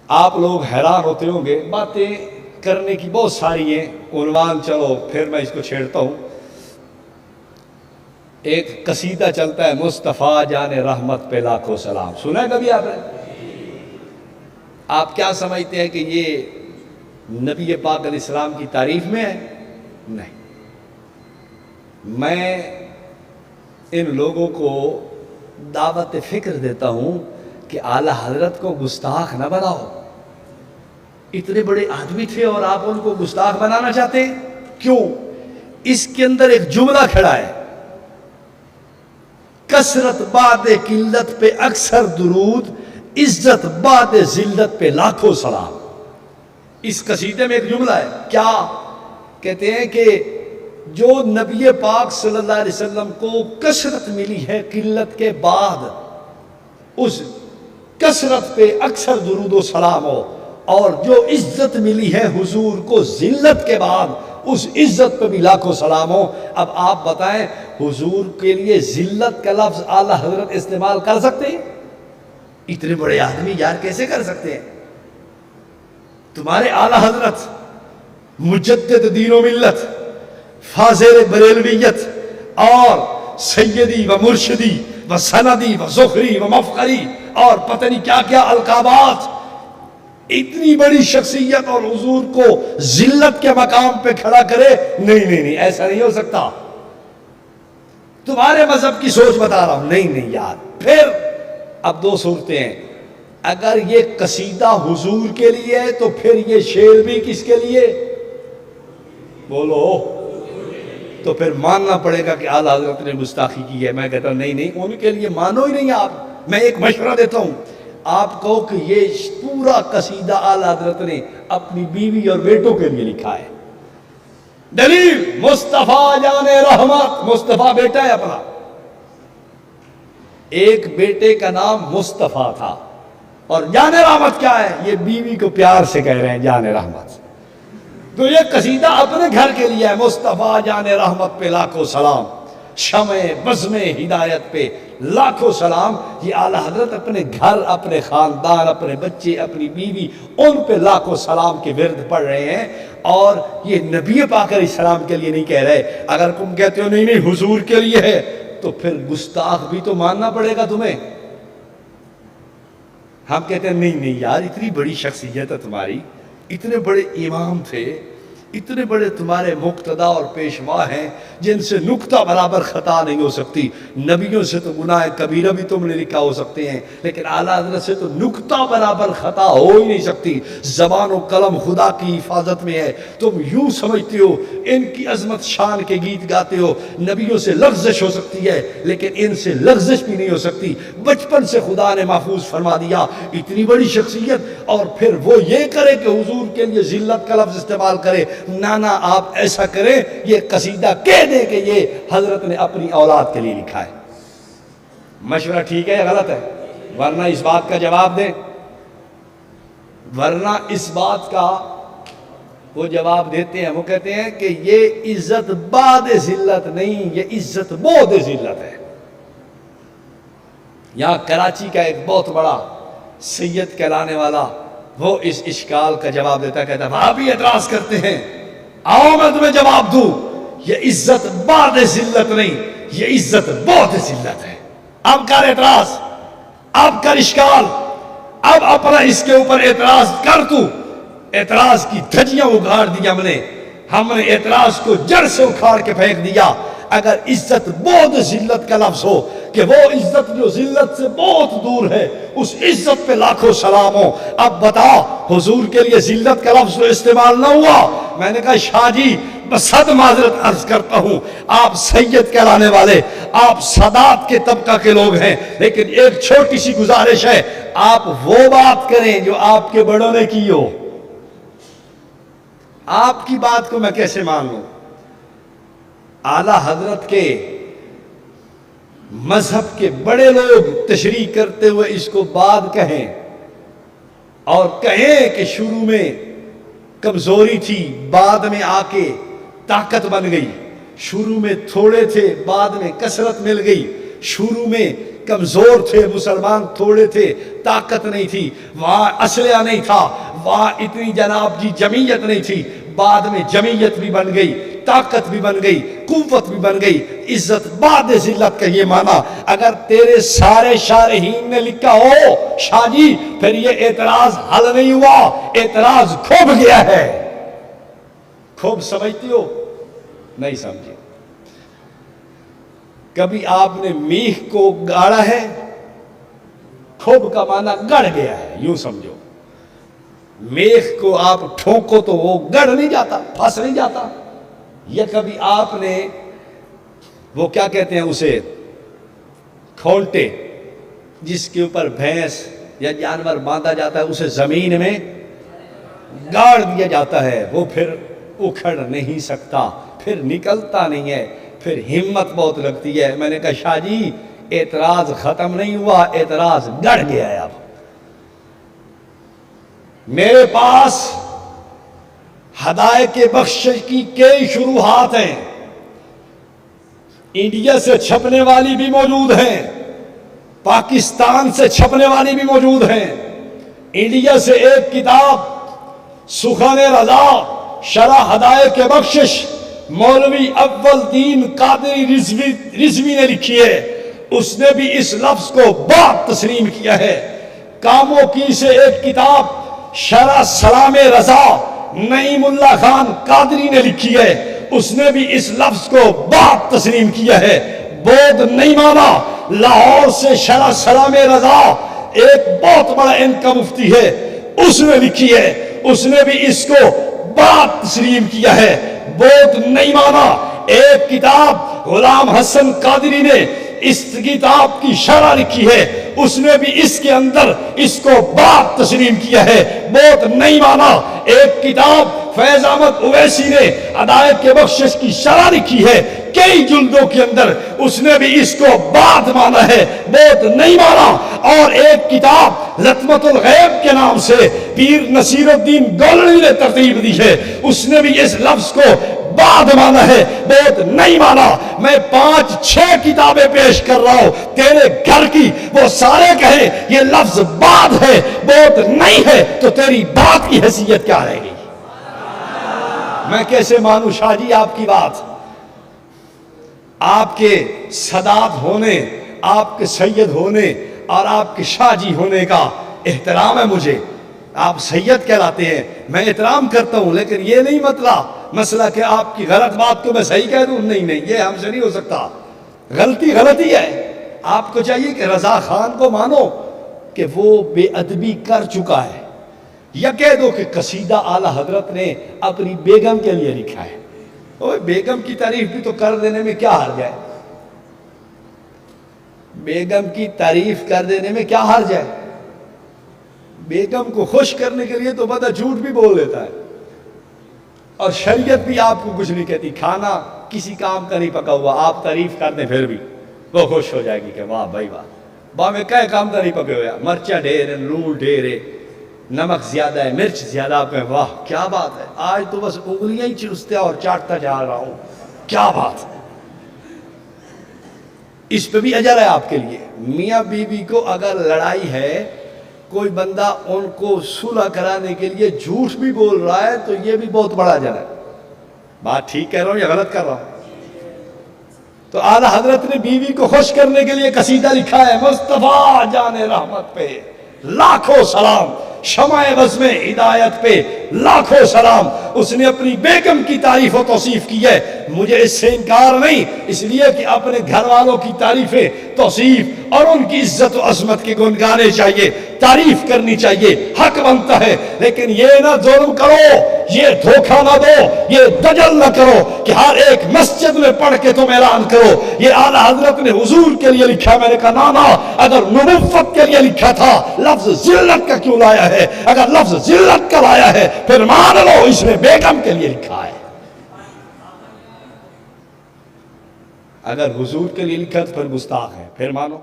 آپ لوگ حیران ہوتے ہوں گے، باتیں کرنے کی بہت ساری ہیں، عنوان چلو پھر میں اس کو چھیڑتا ہوں۔ ایک قصیدہ چلتا ہے مصطفیٰ جان رحمت پہ لاکھوں سلام، سنا ہے کبھی آپ نے؟ آپ کیا سمجھتے ہیں کہ یہ نبی پاک علیہ السلام کی تعریف میں ہے؟ نہیں۔ میں ان لوگوں کو دعوت فکر دیتا ہوں کہ اعلیٰ حضرت کو گستاخ نہ بناؤ۔ اتنے بڑے آدمی تھے اور آپ ان کو گستاخ بنانا چاہتے ہیں؟ کیوں؟ اس کے اندر ایک جملہ کھڑا ہے، کثرت بعد قلت پہ اکثر درود، عزت بعد ذلت پہ لاکھوں سلام۔ اس قصیدے میں ایک جملہ ہے، کیا کہتے ہیں کہ جو نبی پاک صلی اللہ علیہ وسلم کو کثرت ملی ہے قلت کے بعد، اس کثرت پہ اکثر درود و سلام ہو، اور جو عزت ملی ہے حضور کو ذلت کے بعد، اس عزت پہ بھی لاکھوں سلام ہو۔ اب آپ بتائیں حضور کے لیے ذلت کا لفظ اعلیٰ حضرت استعمال کر سکتے ہیں؟ اتنے بڑے آدمی یار کیسے کر سکتے ہیں؟ تمہارے اعلیٰ حضرت مجدد دین و ملت، فاضل بریلویت، اور سیدی و مرشدی و سندی و زخری و مفخری اور پتہ نہیں کیا کیا القابات، اتنی بڑی شخصیت اور حضور کو ذلت کے مقام پہ کھڑا کرے؟ نہیں، ایسا نہیں ہو سکتا۔ تمہارے مذہب کی سوچ بتا رہا ہوں، نہیں یار۔ پھر اب دو صورتیں ہیں، اگر یہ قصیدہ حضور کے لیے ہے تو پھر یہ شعر بھی کس کے لیے؟ بولو۔ تو پھر ماننا پڑے گا کہ اعلیٰ حضرت نے گستاخی کی ہے۔ میں کہتا ہوں نہیں، ان کے لیے مانو ہی نہیں آپ۔ میں ایک مشورہ دیتا ہوں، آپ کہو کہ یہ پورا قصیدہ اعلیٰ حضرت نے اپنی بیوی اور بیٹوں کے لیے لکھا ہے۔ دلیل مصطفیٰ جان رحمت، مصطفیٰ بیٹا ہے اپنا، ایک بیٹے کا نام مصطفیٰ تھا، اور جان رحمت کیا ہے؟ یہ بیوی کو پیار سے کہہ رہے ہیں جان رحمت۔ تو یہ قصیدہ اپنے گھر کے لیے ہے، مصطفیٰ جان رحمت پہ لاکھوں سلام، شمع بزم ہدایت پہ لاکھوں سلام۔ یہ اعلیٰ حضرت اپنے گھر، اپنے خاندان، اپنے بچے، اپنی بیوی، ان پہ لاکھوں سلام کے ورد پڑھ رہے ہیں، اور یہ نبی پاک علیہ السلام کے لیے نہیں کہہ رہے۔ اگر تم کہتے ہو نہیں حضور کے لیے ہے، تو پھر گستاخ بھی تو ماننا پڑے گا تمہیں۔ ہم کہتے ہیں نہیں یار، اتنی بڑی شخصیت ہے تمہاری، اتنے بڑے امام تھے، اتنے بڑے تمہارے مقتدا اور پیشوا ہیں جن سے نقطہ برابر خطا نہیں ہو سکتی۔ نبیوں سے تو گناہ کبیرہ بھی تم نے لکھا ہو سکتے ہیں، لیکن اعلیٰ حضرت سے تو نقطہ برابر خطا ہو ہی نہیں سکتی۔ زبان و قلم خدا کی حفاظت میں ہے۔ تم یوں سمجھتے ہو ان کی عظمت شان کے گیت گاتے ہو، نبیوں سے لغزش ہو سکتی ہے لیکن ان سے لغزش بھی نہیں ہو سکتی۔ بچپن سے خدا نے محفوظ فرما دیا، اتنی بڑی شخصیت، اور پھر وہ یہ کرے کہ حضور کے لیے ذلت کا لفظ استعمال کرے؟ نانا، آپ ایسا کریں، یہ قصیدہ کہہ دیں کہ یہ حضرت نے اپنی اولاد کے لیے لکھا ہے۔ مشورہ ٹھیک ہے یا غلط ہے؟ ورنہ اس بات کا جواب دیں، ورنہ اس بات کا وہ جواب دیتے ہیں، وہ کہتے ہیں کہ یہ عزت بعد ذلت نہیں، یہ عزت بعد ذلت ہے۔ یہاں کراچی کا ایک بہت بڑا سید کہلانے والا وہ اس اشکال کا جواب دیتا ہے، کہتا ہے وہاں بھی اعتراض کرتے ہیں، آؤ میں تمہیں جواب دوں، یہ عزت بعد ذلت نہیں، یہ عزت بعد ذلت ہے۔ اب کر اعتراض، اب کر اشکال، اب اپنا اس کے اوپر اعتراض کر۔ تو اعتراض کی دھجیاں اگاڑ دی ہم نے اعتراض کو جڑ سے اکھاڑ کے پھینک دیا۔ اگر عزت بعد ذلت کا لفظ ہو کہ وہ عزت جو ذلت سے بہت دور ہے، اس عزت پہ لاکھوں سلام ہو۔ اب بتا، حضور کے لیے ذلت کا لفظ تو استعمال نہ ہوا۔ میں نے کہا شاہ جی بصد معذرت عرض کرتا ہوں، آپ سید کہلانے والے، آپ سادات کے طبقہ کے لوگ ہیں، لیکن ایک چھوٹی سی گزارش ہے، آپ وہ بات کریں جو آپ کے بڑوں نے کی ہو۔ آپ کی بات کو میں کیسے مان لوں؟ اعلیٰ حضرت کے مذہب کے بڑے لوگ تشریح کرتے ہوئے اس کو بعد کہیں، اور کہیں کہ شروع میں کمزوری تھی، بعد میں آ کے طاقت بن گئی، شروع میں تھوڑے تھے، بعد میں کثرت مل گئی، شروع میں کمزور تھے، مسلمان تھوڑے تھے، طاقت نہیں تھی، وہاں اسلحہ نہیں تھا، وہاں اتنی جناب جی جمعیت نہیں تھی. بعد میں جمعیت بھی بن گئی، طاقت بھی بن گئی، قوت بھی بن گئی. عزت بعد ذلت کا یہ معنی اگر تیرے سارے شارحین نے لکھا ہو شاہ جی، پھر یہ اعتراض حل نہیں ہوا، اعتراض کھوب گیا ہے. کھوب سمجھتی ہو؟ نہیں سمجھے. کبھی آپ نے میخ کو گاڑا ہے؟ کھوب کا معنی گڑ گیا ہے، یوں سمجھو. میخ کو آپ ٹھونکو تو وہ گڑ نہیں جاتا، پھنس نہیں جاتا. یا کبھی آپ نے وہ کیا کہتے ہیں اسے، کھونٹے جس کے اوپر بھینس یا جانور باندھا جاتا ہے، اسے زمین میں گاڑ دیا جاتا ہے، وہ پھر اکھڑ نہیں سکتا، پھر نکلتا نہیں ہے، پھر ہمت بہت لگتی ہے. میں نے کہا شاہ جی اعتراض ختم نہیں ہوا، اعتراض گڑ گیا ہے. اب میرے پاس ہدایت بخشش کی کئی شروحات ہیں. انڈیا سے چھپنے والی بھی موجود ہیں، پاکستان سے چھپنے والی بھی موجود ہیں. انڈیا سے ایک کتاب سخن رضا شرح ہدایت بخشش مولوی اول دین قادری رضوی نے لکھی ہے. اس نے بھی اس لفظ کو بات تسلیم کیا ہے. کاموں کی سے ایک کتاب شرح سلام رضا نعیم اللہ خان قادری نے لکھی ہے. اس نے بھی اس لفظ کو بات تسلیم کیا ہے. بود نہیں مانا. لاہور سے شرح سلام رضا ایک بہت بڑا ان کا مفتی ہے، اس نے لکھی ہے. اس نے بھی اس کو بات تسلیم کیا ہے. بود نہیں مانا. ایک کتاب غلام حسن قادری نے اس کتاب کی شرح لکھی ہے، اس نے بھی اس کے اندر اس کو بات تسلیم کیا ہے. بود نہیں مانا. ایک کتاب فیض احمد اویسی نے ہدایت کے بخشش کی شرح لکھی ہے کئی جلدوں کے اندر، اس نے بھی اس کو بات مانا ہے، بود نہیں مانا. اور ایک کتاب لطمت الغیب کے نام سے پیر نصیر الدین گولڑی نے ترتیب دی ہے، اس نے بھی اس لفظ کو بعد مانا ہے، بود نہیں مانا. میں 5-6 کتابیں پیش کر رہا ہوں تیرے گھر کی، وہ سارے کہیں یہ لفظ بعد ہے، بود نہیں ہے، تو تیری بات کی حیثیت کیا رہے گی؟ میں کیسے مانوں شاہ جی آپ کی بات؟ آپ کے سادات ہونے، آپ کے سید ہونے اور آپ کے شاہ جی ہونے کا احترام ہے مجھے. آپ سید کہلاتے ہیں، میں احترام کرتا ہوں، لیکن یہ نہیں مسئلہ کہ آپ کی غلط بات کو میں صحیح کہہ دوں. نہیں، یہ ہم سے نہیں ہو سکتا. غلطی ہے. آپ کو چاہیے کہ رضا خان کو مانو کہ وہ بے ادبی کر چکا ہے، یا کہہ دو کہ قصیدہ اعلیٰ حضرت نے اپنی بیگم کے لیے لکھا ہے. بیگم کی تعریف بھی تو کر دینے میں کیا حرج ہے؟ بیگم کی تعریف کر دینے میں کیا حرج ہے؟ بیگم کو خوش کرنے کے لیے تو بندہ جھوٹ بھی بول دیتا ہے. اور شریعت بھی آپ کو کچھ نہیں کہتی. کھانا کسی کام کا نہیں پکا ہوا، آپ تعریف کر دیں پھر بھی وہ خوش ہو جائے گی کہ واہ بھائی واہ میں کہے کام کا نہیں پکے ہوئے، مرچہ ڈھیر ہے، لون ڈھیر ہے، نمک زیادہ ہے، مرچ زیادہ پہ، واہ کیا بات ہے، آج تو بس انگلیاں ہی چوستے اور چاٹتا جا رہا ہوں، کیا بات ہے. اس پہ بھی اجر ہے آپ کے لیے. میاں بیوی کو اگر لڑائی ہے، کوئی بندہ ان کو صلح کرانے کے لیے جھوٹ بھی بول رہا ہے، تو یہ بھی بہت بڑا اجر ہے. بات ٹھیک کہہ رہا ہوں یا غلط کر رہا ہوں؟ تو اعلیٰ حضرت نے بیوی کو خوش کرنے کے لیے قصیدہ لکھا ہے، مصطفیٰ جان رحمت پہ لاکھوں سلام، شمع بزم ہدایت پہ لاکھوں سلام. اس نے اپنی بیگم کی تعریف و توصیف کی ہے. مجھے اس سے انکار نہیں، اس لیے کہ اپنے گھر والوں کی تعریفیں، توصیف اور ان کی عزت و عظمت کے گن گانے چاہیے، تعریف کرنی چاہیے، حق بنتا ہے. لیکن یہ نہ ظلم کرو، یہ دھوکہ نہ دو، یہ دجل نہ کرو کہ ہر ایک مسجد میں پڑھ کے تم اعلان کرو یہ اعلیٰ حضرت نے حضور کے لیے لکھا. میں نے کہا نانا، اگر نبوت کے لیے لکھا تھا لفظ ذلت کا کیوں لایا ہے؟ اگر لفظ ذلت کا لایا ہے پھر مان لو اس نے بیگم کے لیے لکھا ہے. اگر حضور کے لیے لکھا تو پھر گستاخ ہے، پھر مانو.